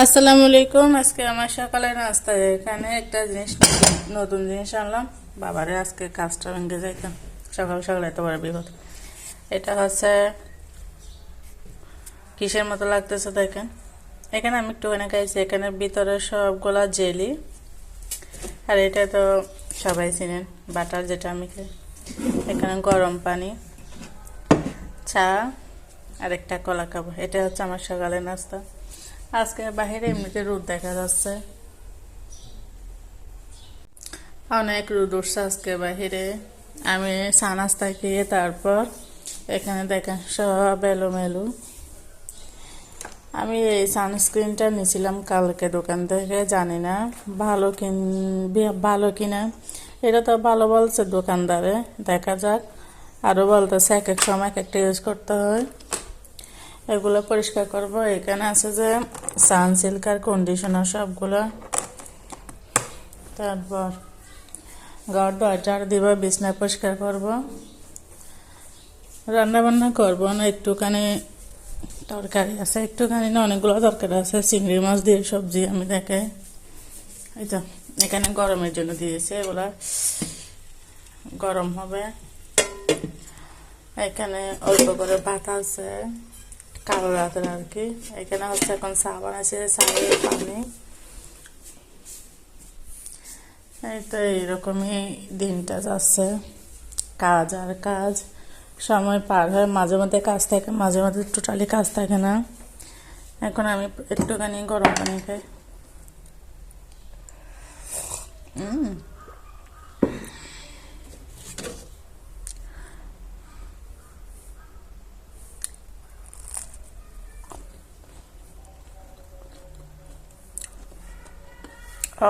আসসালামু আলাইকুম। আজকে আমার সকালে নাস্তায় এখানে একটা জিনিস নতুন জিনিস আনলাম। বাবারে আজকে কাজটা ভেঙে যাইতাম, সকাল সকালে এত বড় বিপদ। এটা হচ্ছে কিসের মতো লাগতেছে দেখেন। এখানে আমি একটুখানি খাইছি, এখানে ভিতরে সবগুলা জেলি। আর এটা তো সবাই চিনেন, বাটার, যেটা আমি খাই। এখানে গরম পানি, চা আর একটা কলা খাবো। এটা হচ্ছে আমার সকালের নাস্তা। আজকে বাহিরে এমনিতে রোদ দেখা যাচ্ছে, অনেক রোদ উঠছে আজকে বাহিরে। আমি চা নাস্তা খেয়ে তারপর এখানে দেখেন সব এলোমেলো। আমি এই সানস্ক্রিনটা নিয়েছিলাম কালকে দোকান থেকে, জানি না ভালো কিনা। এটা তো ভালো বলছে দোকানদারে, দেখা যাক। আরও বলতেছে এক এক সময় এক একটা ইউজ করতে হয়। এগুলো পরিষ্কার করব। এখানে আছে যে সানসিল্ক আর কন্ডিশনার সবগুলো। তারপর ঘর দরজা দিব, বিছনা পরিষ্কার করব, রান্না বান্না করবো না। একটুখানি তরকারি আছে, একটুখানি না অনেকগুলো তরকারি আছে। চিংড়ি মাছ দিয়ে সবজি আমি দেখাই। এই তো এখানে গরমের জন্য দিয়েছে, এগুলা গরম হবে। এখানে অল্প করে ভাত আছে কালো রাতের আর কি। এখানে হচ্ছে এখন চা বানাইছে, চায়ের পানি। এই তো এইরকমই দিনটা যাচ্ছে, কাজ আর কাজ। সময় পার হয়, মাঝে মধ্যে কাজ থাকে, মাঝে মধ্যে টোটালি কাজ থাকে না। এখন আমি একটুখানি গরম পানি খাই।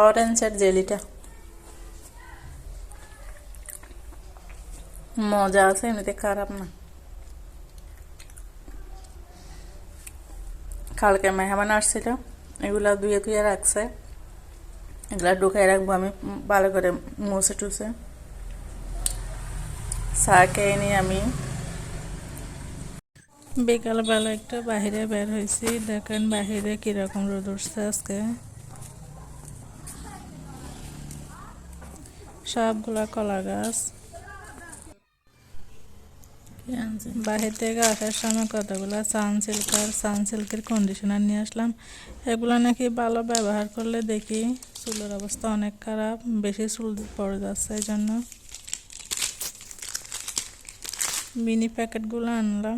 অরেঞ্জের জেলিটা মজা আছে, এমনিতে খারাপ না। কালকে মেহমান আসছিল, এগুলা ধুয়ে ধুয়ে রাখছে। এগুলা ঢুকাই রাখবো আমি ভালো করে মুছে টুছে। চা খেয়ে নিই আমি। বিকালবেলা একটা বাহিরে বের হয়েছি, দেখেন বাহিরে কিরকম রোদ উঠছে আজকে। সবগুলা কলা গাছ। বাহির থেকে আসার সময় কতগুলো সানসিল্কের কন্ডিশনার নিয়ে আসলাম। এগুলো নাকি ভালো ব্যবহার করলে দেখি চুলের অবস্থা অনেক খারাপ, বেশি চুল পড়ে যাচ্ছে। এই জন্য মিনি প্যাকেটগুলো আনলাম।